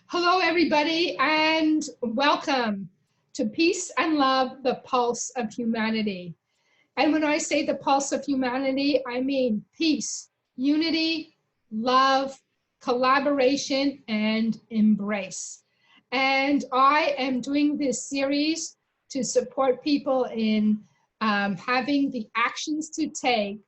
Hello, everybody, and welcome to Peace and Love, the Pulse of Humanity. And when I say the pulse of humanity, I mean peace, unity, love, collaboration, and embrace. And I am doing this series to support people in having the actions to take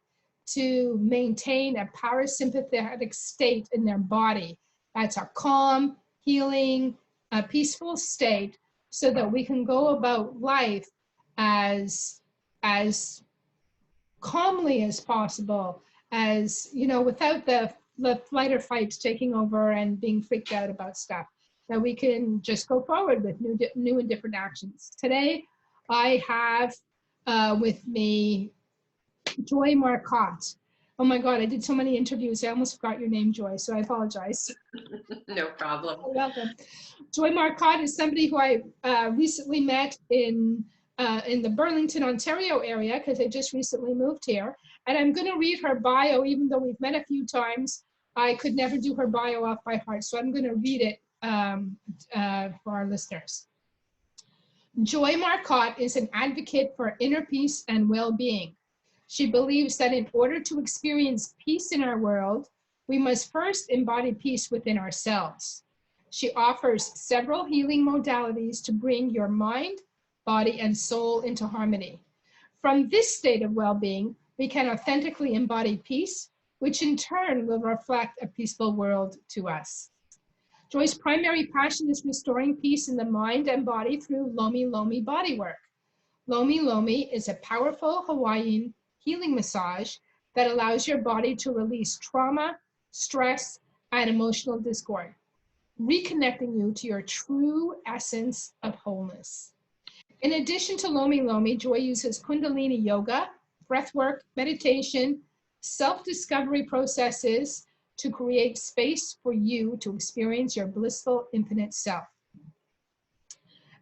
to maintain a parasympathetic state in their body. That's a calm, healing, a peaceful state so that we can go about life as calmly as possible, as without the flight or fight taking over and being freaked out about stuff, that we can just go forward with new and different actions. Today I have with me Joy Marcotte. Oh my God, I did so many interviews. I almost forgot your name, Joy, so I apologize. No problem. You're welcome. Joy Marcotte is somebody who I recently met in the Burlington, Ontario area, because I just recently moved here. And I'm going to read her bio, even though we've met a few times. I could never do her bio off by heart, so I'm going to read it for our listeners. Joy Marcotte is an advocate for inner peace and well-being. She believes that in order to experience peace in our world, we must first embody peace within ourselves. She offers several healing modalities to bring your mind, body, and soul into harmony. From this state of well-being, we can authentically embody peace, which in turn will reflect a peaceful world to us. Joy's primary passion is restoring peace in the mind and body through Lomi Lomi bodywork. Lomi Lomi is a powerful Hawaiian healing massage that allows your body to release trauma, stress, and emotional discord, reconnecting you to your true essence of wholeness. In addition to Lomi Lomi, Joy uses Kundalini yoga, breathwork, meditation, self-discovery processes to create space for you to experience your blissful, infinite self.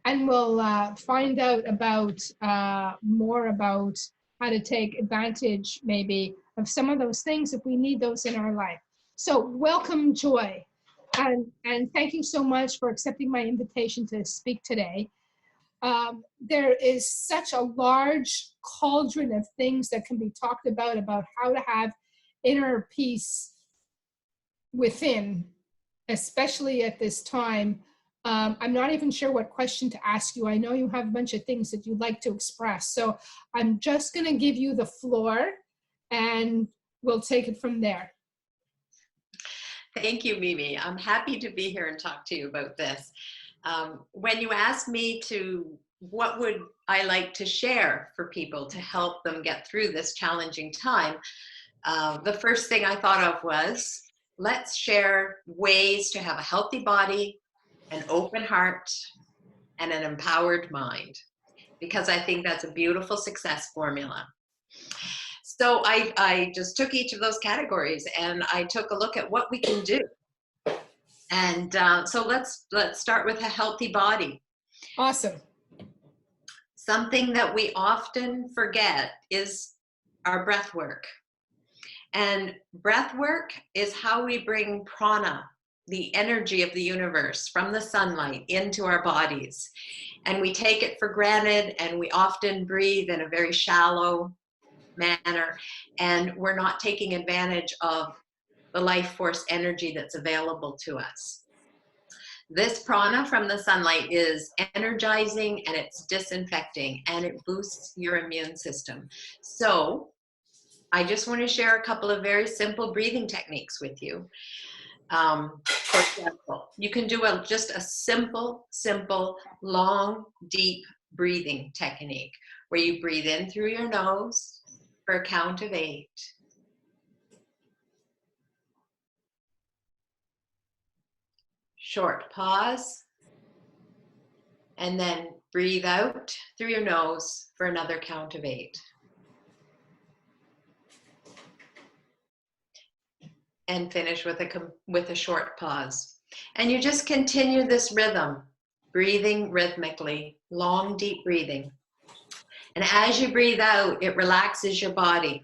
And we'll find out about more about how to take advantage, maybe, of some of those things if we need those in our life. So welcome, Joy. And thank you so much for accepting my invitation to speak today. There is such a large cauldron of things that can be talked about how to have inner peace within, especially at this time. I'm not even sure what question to ask you. I know you have a bunch of things that you'd like to express. So I'm just going to give you the floor and we'll take it from there. Thank you, Mimi. I'm happy to be here and talk to you about this. When you asked me what would I like to share for people to help them get through this challenging time, the first thing I thought of was, let's share ways to have a healthy body, an open heart, and an empowered mind, because I think that's a beautiful success formula. So I just took each of those categories and I took a look at what we can do. And so let's start with a healthy body. Awesome. Something that we often forget is our breath work. And breath work is how we bring prana, the energy of the universe, from the sunlight into our bodies. And we take it for granted, and we often breathe in a very shallow manner, and we're not taking advantage of the life force energy that's available to us. This prana from the sunlight is energizing, and it's disinfecting, and it boosts your immune system. So I just want to share a couple of very simple breathing techniques with you. For example, you can do just a simple, long, deep breathing technique where you breathe in through your nose for a count of 8. Short pause, and then breathe out through your nose for another count of 8. And finish with a short pause. And you just continue this rhythm, breathing rhythmically, long, deep breathing. And as you breathe out, it relaxes your body.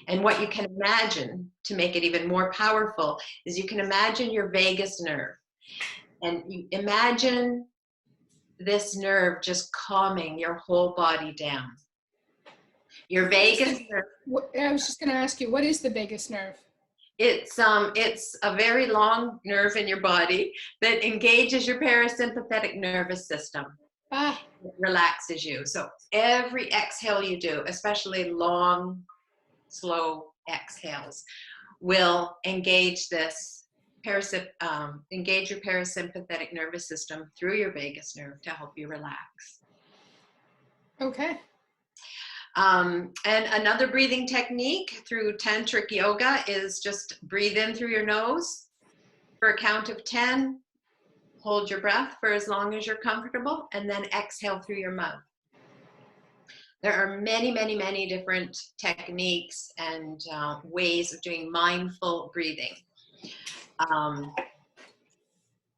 And what you can imagine, to make it even more powerful, is you can imagine your vagus nerve. And you imagine this nerve just calming your whole body down. Your vagus nerve. I was just going to ask you, what is the vagus nerve? It's a very long nerve in your body that engages your parasympathetic nervous system. Ah. It relaxes you. So every exhale you do, especially long, slow exhales, will engage this engage your parasympathetic nervous system through your vagus nerve to help you relax. Okay. And another breathing technique through tantric yoga is just breathe in through your nose for a count of 10, hold your breath for as long as you're comfortable, and then exhale through your mouth. There are many, many, many different techniques and ways of doing mindful breathing.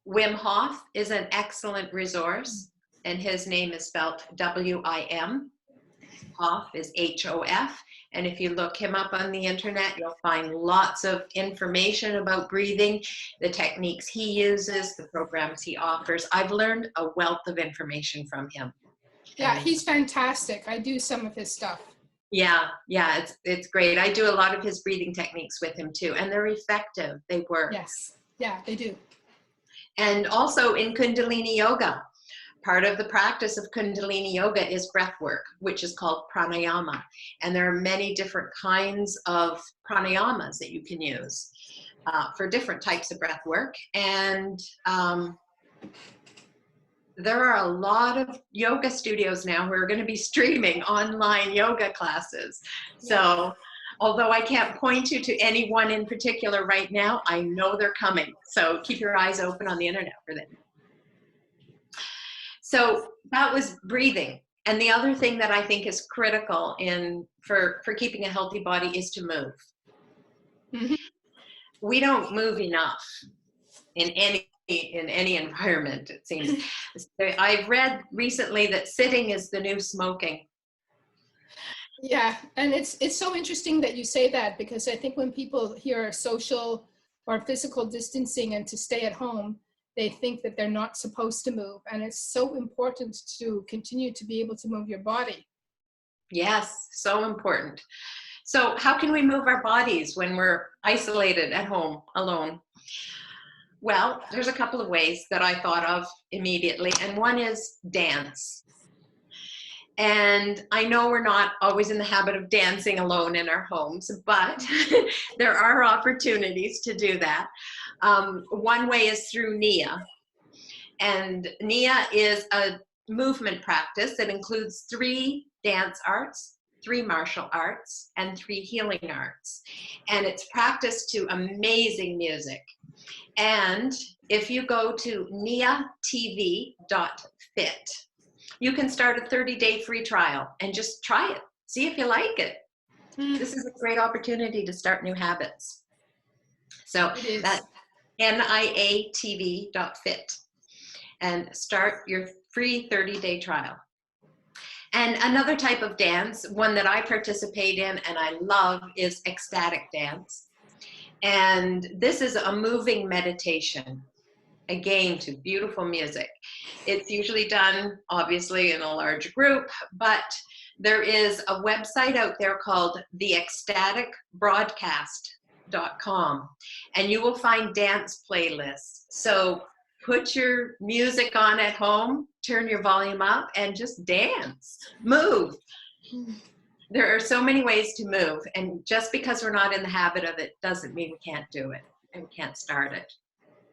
Wim Hof is an excellent resource, and his name is spelled W-I-M. Hof is H-O-F. And if you look him up on the internet, you'll find lots of information about breathing, the techniques he uses, the programs he offers. I've learned a wealth of information from him. Yeah, he's fantastic. I do some of his stuff. Yeah, it's great. I do a lot of his breathing techniques with him too, and they're effective. They work. Yes, yeah, they do. And also in Kundalini Yoga, part of the practice of Kundalini Yoga is breath work, which is called pranayama. And there are many different kinds of pranayamas that you can use for different types of breath work. And there are a lot of yoga studios now who are going to be streaming online yoga classes. So although I can't point you to any one in particular right now, I know they're coming. So keep your eyes open on the internet for them. So that was breathing. And the other thing that I think is critical for keeping a healthy body is to move. Mm-hmm. We don't move enough in any environment, it seems. I've read recently that sitting is the new smoking. Yeah, and it's so interesting that you say that, because I think when people hear social or physical distancing and to stay at home, they think that they're not supposed to move. And it's so important to continue to be able to move your body. Yes, so important. So how can we move our bodies when we're isolated at home alone? Well, there's a couple of ways that I thought of immediately, and one is dance. And I know we're not always in the habit of dancing alone in our homes, but there are opportunities to do that. One way is through Nia. And Nia is a movement practice that includes 3 dance arts, 3 martial arts, and 3 healing arts. And it's practiced to amazing music. And if you go to niatv.fit, you can start a 30-day free trial and just try it. See if you like it. This is a great opportunity to start new habits. So that's niatv.fit and start your free 30-day trial. And another type of dance, one that I participate in and I love, is ecstatic dance. And this is a moving meditation, again, to beautiful music. It's usually done, obviously, in a large group, but there is a website out there called theecstaticbroadcast.com, and you will find dance playlists. So put your music on at home, turn your volume up, and just dance, move. There are so many ways to move, and just because we're not in the habit of it doesn't mean we can't do it and we can't start it.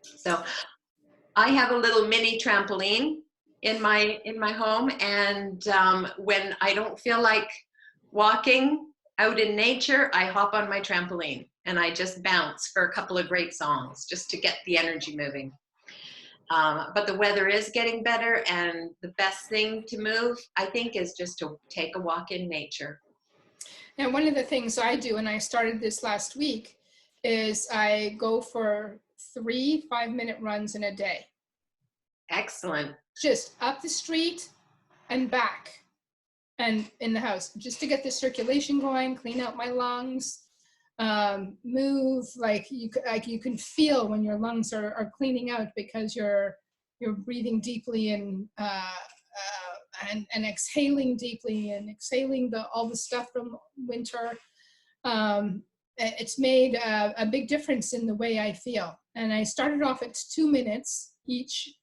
So I have a little mini trampoline in my home, and when I don't feel like walking out in nature, I hop on my trampoline and I just bounce for a couple of great songs just to get the energy moving. But the weather is getting better, and the best thing to move, I think, is just to take a walk in nature. And one of the things I do, and I started this last week, is I go for 3 5-minute runs in a day. Excellent. Just up the street and back and in the house, just to get the circulation going, clean out my lungs, move. Like you can feel when your lungs are cleaning out, because you're you're breathing deeply and exhaling deeply and exhaling all the stuff from winter. It's made a big difference in the way I feel. And I started off at 2 minutes each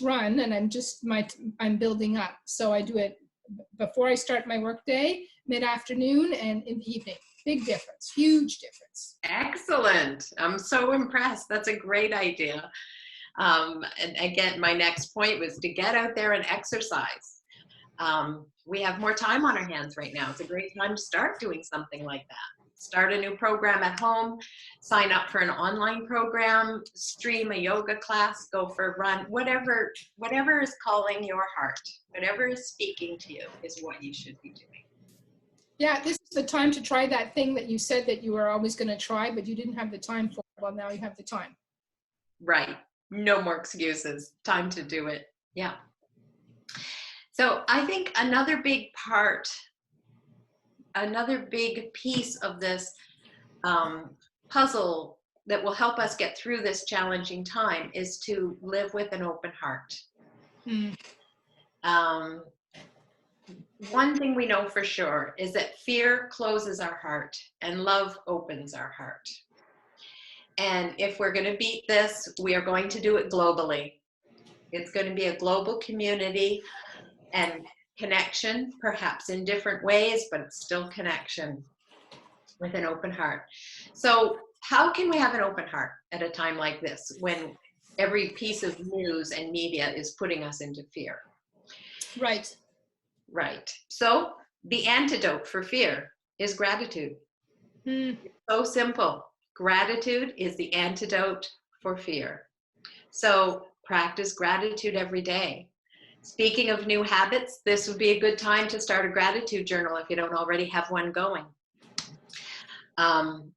run, and I'm building up. So I do it before I start my work day, mid-afternoon, and in the evening. Big difference, huge difference. Excellent. I'm so impressed. That's a great idea. And again, my next point was to get out there and exercise. We have more time on our hands right now. It's a great time to start doing something like that. Start a new program at home, sign up for an online program, stream a yoga class, go for a run, whatever is calling your heart, whatever is speaking to you is what you should be doing. Yeah, this is the time to try that thing that you said that you were always going to try, but you didn't have the time for. Well, now you have the time. Right. No more excuses. Time to do it. Yeah. So I think another big piece of this puzzle that will help us get through this challenging time is to live with an open heart. One thing we know for sure is that fear closes our heart and love opens our heart. And if we're going to beat this, we are going to do it globally. It's going to be a global community and connection, perhaps in different ways, but it's still connection with an open heart. So how can we have an open heart at a time like this when every piece of news and media is putting us into fear? Right. Right. So the antidote for fear is gratitude. It's so simple. Gratitude is the antidote for fear. So practice gratitude every day. Speaking of new habits, this would be a good time to start a gratitude journal if you don't already have one going.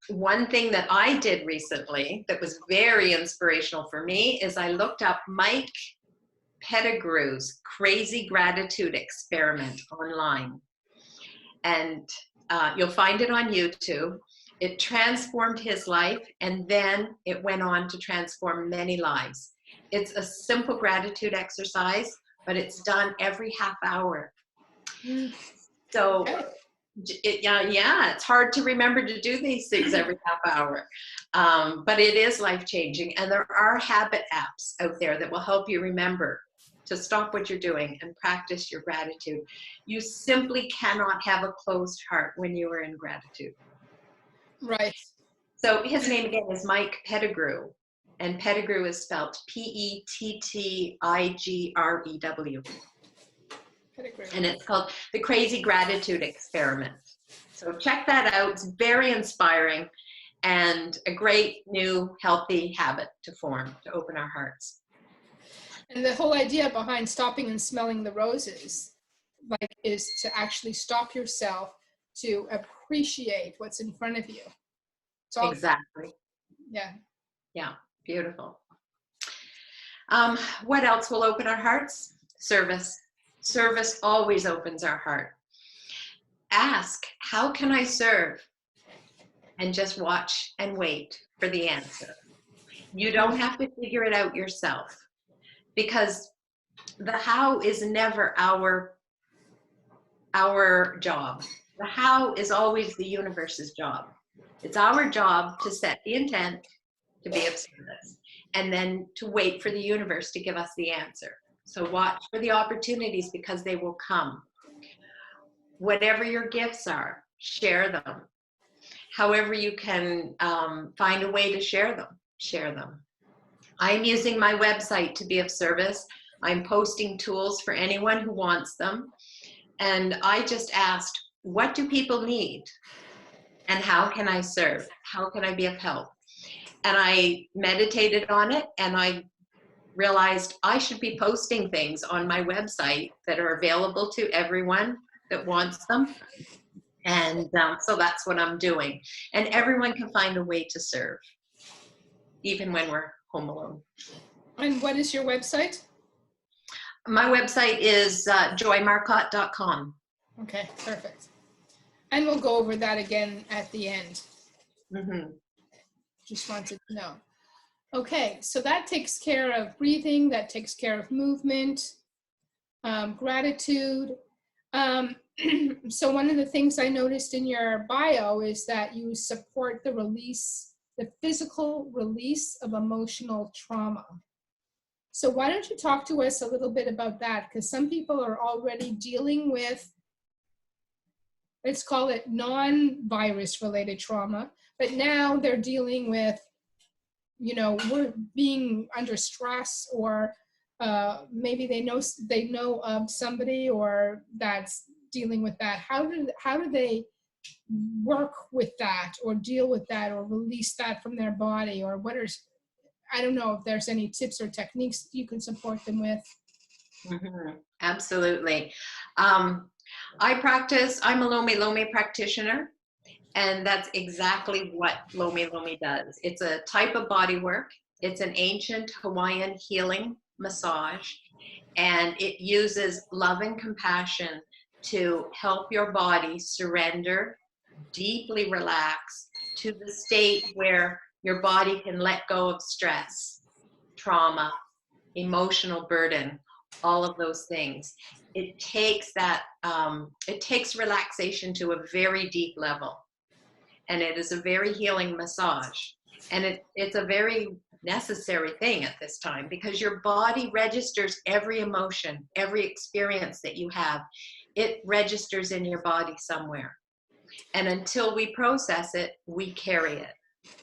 One thing that I did recently that was very inspirational for me is I looked up Mike Pettigrew's Crazy Gratitude Experiment online. And you'll find it on YouTube. It transformed his life, and then it went on to transform many lives. It's a simple gratitude exercise, but it's done every half hour. So it's hard to remember to do these things every half hour, but it is life-changing. And there are habit apps out there that will help you remember to stop what you're doing and practice your gratitude. You simply cannot have a closed heart when you are in gratitude. Right. So his name again is Mike Pettigrew, and Pettigrew is spelled Pettigrew. And it's called the Crazy Gratitude Experiment. So check that out. It's very inspiring and a great new healthy habit to form, to open our hearts. And the whole idea behind stopping and smelling the roses, like, is to actually stop yourself to appreciate what's in front of you. Exactly. Yeah. Yeah. Beautiful. What else will open our hearts? Service. Service always opens our heart. Ask, how can I serve? And just watch and wait for the answer. You don't have to figure it out yourself, because the how is never our job. The how is always the universe's job. It's our job to set the intent, to be of service, and then to wait for the universe to give us the answer. So watch for the opportunities, because they will come. Whatever your gifts are, share them. However you can find a way to share them, share them. I'm using my website to be of service. I'm posting tools for anyone who wants them. And I just asked, what do people need? And how can I serve? How can I be of help? And I meditated on it, and I realized I should be posting things on my website that are available to everyone that wants them. And so that's what I'm doing. And everyone can find a way to serve, even when we're home alone. And what is your website? My website is joymarcotte.com. Okay, perfect. And we'll go over that again at the end. Mm-hmm. Just wanted to know. Okay, so that takes care of breathing, that takes care of movement, gratitude. So one of the things I noticed in your bio is that you support the release, the physical release of emotional trauma. So why don't you talk to us a little bit about that? Because some people are already dealing with, let's call it non-virus related trauma, but now they're dealing with, you know, we're being under stress, or maybe they know of somebody or that's dealing with that. How do they work with that or deal with that or release that from their body, or I don't know if there's any tips or techniques you can support them with. Absolutely. I'm a Lomi Lomi practitioner, and that's exactly what Lomi Lomi does. It's a type of body work. It's an ancient Hawaiian healing massage, and it uses love and compassion to help your body surrender, deeply relax to the state where your body can let go of stress, trauma, emotional burden, all of those things. It takes relaxation to a very deep level, and it is a very healing massage, and it's a very necessary thing at this time, because your body registers every emotion, every experience that you have. It registers in your body somewhere, and until we process it, we carry it.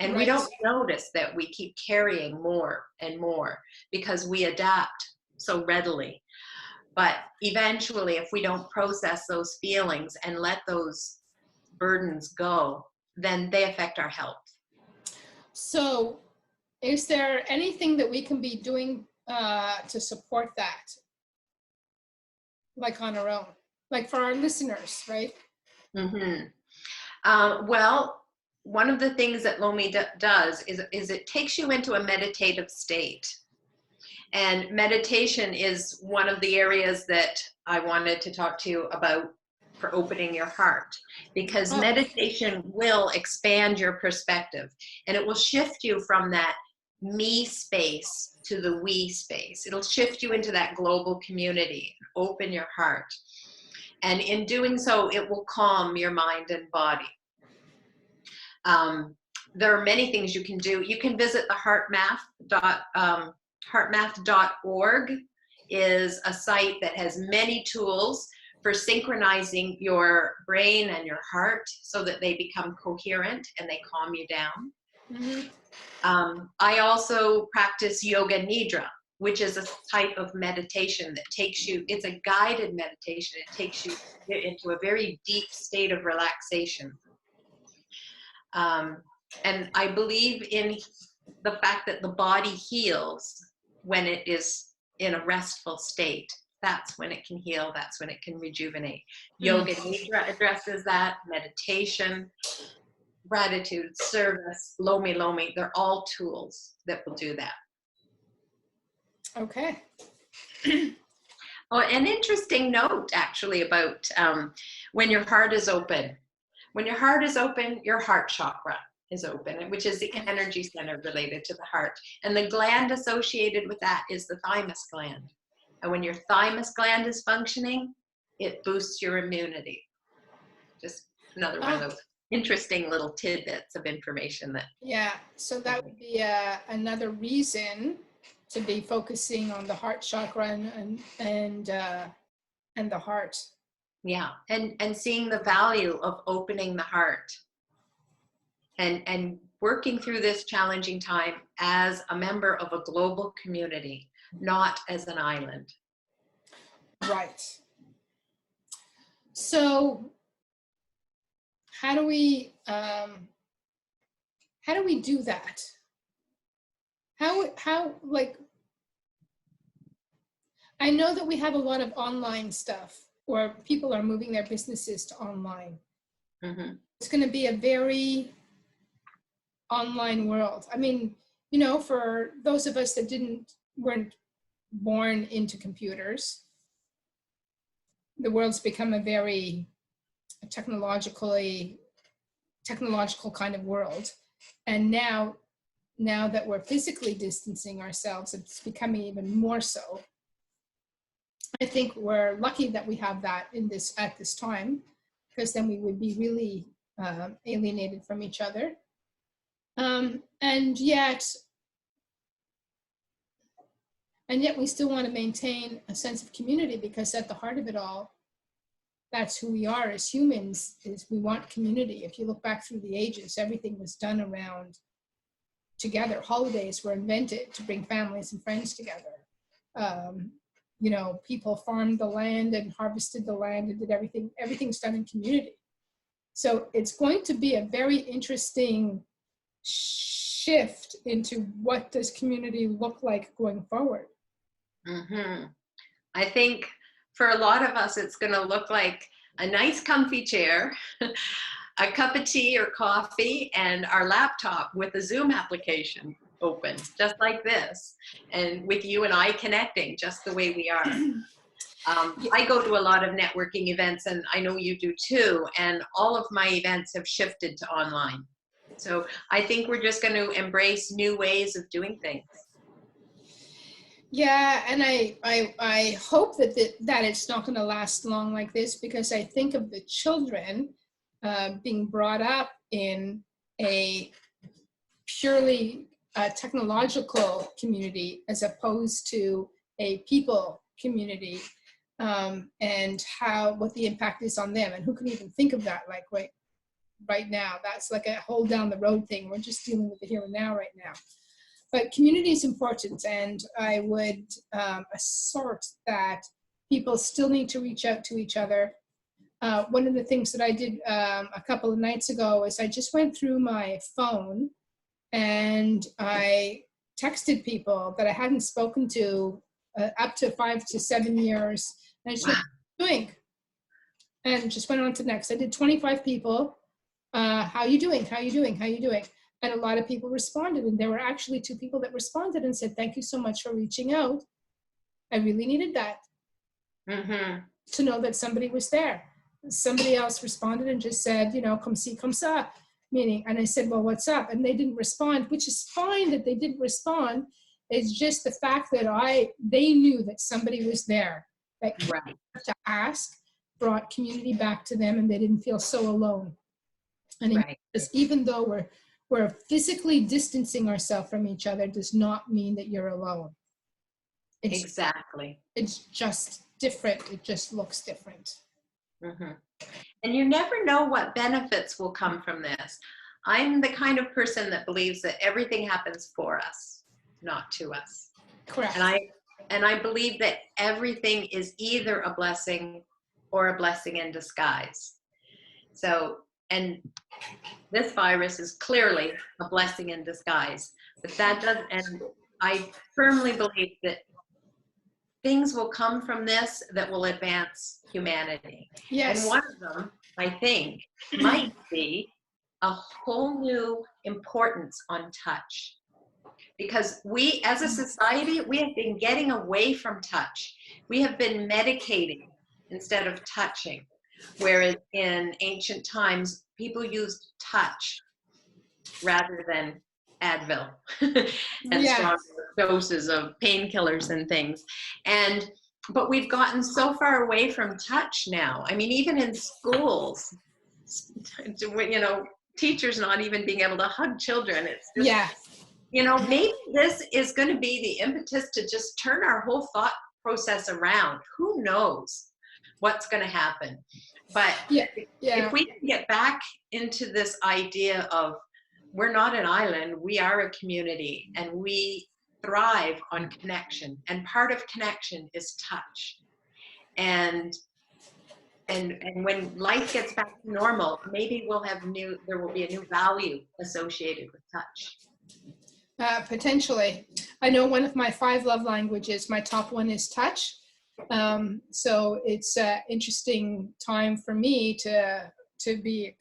And we don't notice that we keep carrying more and more because we adapt so readily. But eventually, if we don't process those feelings and let those burdens go, then they affect our health. So is there anything that we can be doing to support that? Like on our own, like for our listeners, right? Well, one of the things that Lomi does is it takes you into a meditative state. And meditation is one of the areas that I wanted to talk to you about for opening your heart, because meditation will expand your perspective, and it will shift you from that me space to the we space. It'll shift you into that global community, open your heart. And in doing so, it will calm your mind and body. There are many things you can do. You can visit the heartmath.org is a site that has many tools for synchronizing your brain and your heart so that they become coherent and they calm you down. I also practice yoga nidra, which is a type of meditation that takes you, it's a guided meditation. It takes you into a very deep state of relaxation. And I believe in the fact that the body heals when it is in a restful state. That's when it can heal. That's when it can rejuvenate. Yoga Nidra addresses that. Meditation, gratitude, service, Lomi Lomi, they're all tools that will do that. Okay. Oh, an interesting note actually about when your heart is open. When your heart is open, your heart chakra is open, which is the energy center related to the heart. And the gland associated with that is the thymus gland. And when your thymus gland is functioning, it boosts your immunity. Just another one of those interesting little tidbits of information that. Yeah, so that would be another reason to be focusing on the heart chakra and the heart. Yeah, and seeing the value of opening the heart and working through this challenging time as a member of a global community, not as an island. Right. So how do we do that? How like, I know that we have a lot of online stuff where people are moving their businesses to online. It's going to be a very online world. I mean, you know, for those of us that weren't born into computers, the world's become a very technological kind of world. And now now that we're physically distancing ourselves, it's becoming even more so. I think we're lucky that we have that at this time, because then we would be really alienated from each other. And yet we still want to maintain a sense of community, because at the heart of it all, that's who we are as humans, is we want community. If you look back through the ages, everything was done around together. Holidays were invented to bring families and friends together. You know, people farmed the land and harvested the land and did everything. Everything's done in community. So it's going to be a very interesting shift into what does community look like going forward. Mm-hmm. I think for a lot of us, it's going to look like a nice comfy chair, a cup of tea or coffee, and our laptop with a Zoom application open, just like this, and with you and I connecting just the way we are. I go to a lot of networking events, and I know you do too, and all of my events have shifted to online. So I think we're just going to embrace new ways of doing things. Yeah, and I hope that it's not going to last long like this, because I think of the children being brought up in a purely technological community as opposed to a people community, and what the impact is on them, and who can even think of that, like right now. That's like a whole down the road thing. We're just dealing with the here and now right now. But community is important, and I would assert that people still need to reach out to each other. One of the things that I did a couple of nights ago is I just went through my phone and I texted people that I hadn't spoken to up to 5 to 7 years. And I just went, "How are you doing?" And just went on to the next. I did 25 people. How you doing? How you doing? How you doing? And a lot of people responded. And there were actually 2 people that responded and said, "Thank you so much for reaching out. I really needed that." Mm-hmm. To know that somebody was there. Somebody else responded and just said, you know, "Comme ci, comme ça," meaning, and I said, "Well, what's up?" And they didn't respond, which is fine that they didn't respond. It's just the fact that they knew that somebody was there. That Right. to ask brought community back to them, and they didn't feel so alone. And Right. even though we're physically distancing ourselves from each other, does not mean that you're alone. Exactly. It's just different. It just looks different. Mm-hmm. And you never know what benefits will come from this. I'm the kind of person that believes that everything happens for us, not to us. Correct. And I believe that everything is either a blessing or a blessing in disguise. So, and this virus is clearly a blessing in disguise, but and I firmly believe that things will come from this that will advance humanity. Yes. And one of them, I think, might be a whole new importance on touch. Because we, as a society, we have been getting away from touch. We have been medicating instead of touching. Whereas in ancient times, people used touch rather than Advil and strong doses of painkillers and things. But we've gotten so far away from touch now. I mean, even in schools, you know, teachers not even being able to hug children. It's just, you know, maybe this is going to be the impetus to just turn our whole thought process around. Who knows what's going to happen? But if we can get back into this idea of we're not an island, we are a community, and we thrive on connection. And part of connection is touch. And when life gets back to normal, maybe there will be a new value associated with touch. Potentially. I know one of my 5 love languages, my top one is touch. So it's an interesting time for me to be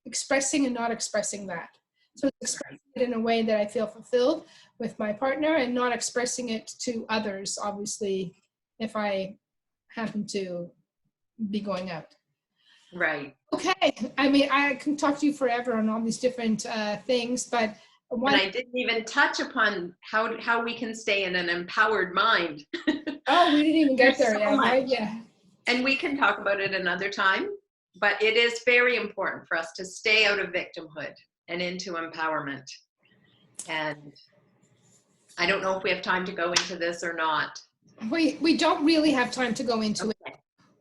expressing and not expressing that. So expressing it in a way that I feel fulfilled with my partner, and not expressing it to others, obviously, if I happen to be going out. Right. Okay. I mean, I can talk to you forever on all these different things, but And I didn't even touch upon how we can stay in an empowered mind. Oh, we didn't even get There's there so yet, much. right? Yeah. And we can talk about it another time, but it is very important for us to stay out of victimhood and into empowerment. And I don't know if we have time to go into this or not. We don't really have time to go into it.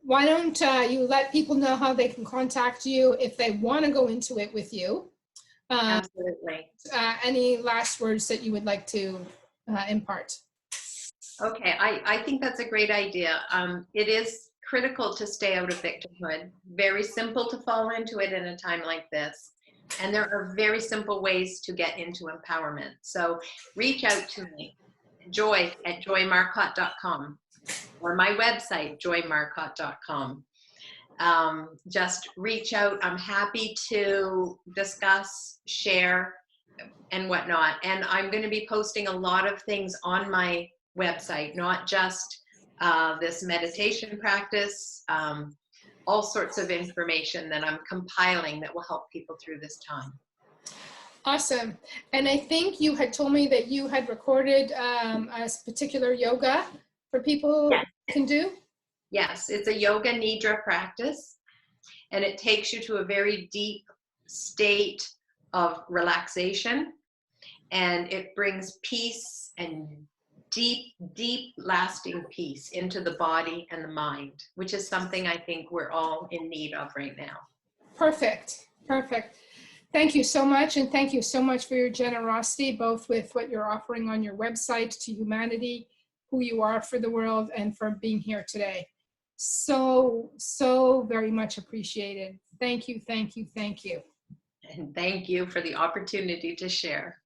Why don't you let people know how they can contact you if they want to go into it with you? Absolutely. Any last words that you would like to impart? Okay, I think that's a great idea. It is critical to stay out of victimhood. Very simple to fall into it in a time like this. And there are very simple ways to get into empowerment. So reach out to me, joy@joymarcotte.com, or my website, joymarcotte.com. Just reach out. I'm happy to discuss, share, and whatnot. And I'm going to be posting a lot of things on my website, not just this meditation practice, all sorts of information that I'm compiling that will help people through this time. Awesome. And I think you had told me that you had recorded a particular yoga for people can do? Yes, it's a yoga nidra practice, and it takes you to a very deep state of relaxation, and it brings peace and deep, deep lasting peace into the body and the mind, which is something I think we're all in need of right now. Perfect. Perfect. Thank you so much. And thank you so much for your generosity, both with what you're offering on your website to humanity, who you are for the world, and for being here today. So, so very much appreciated. Thank you, thank you, thank you. And thank you for the opportunity to share.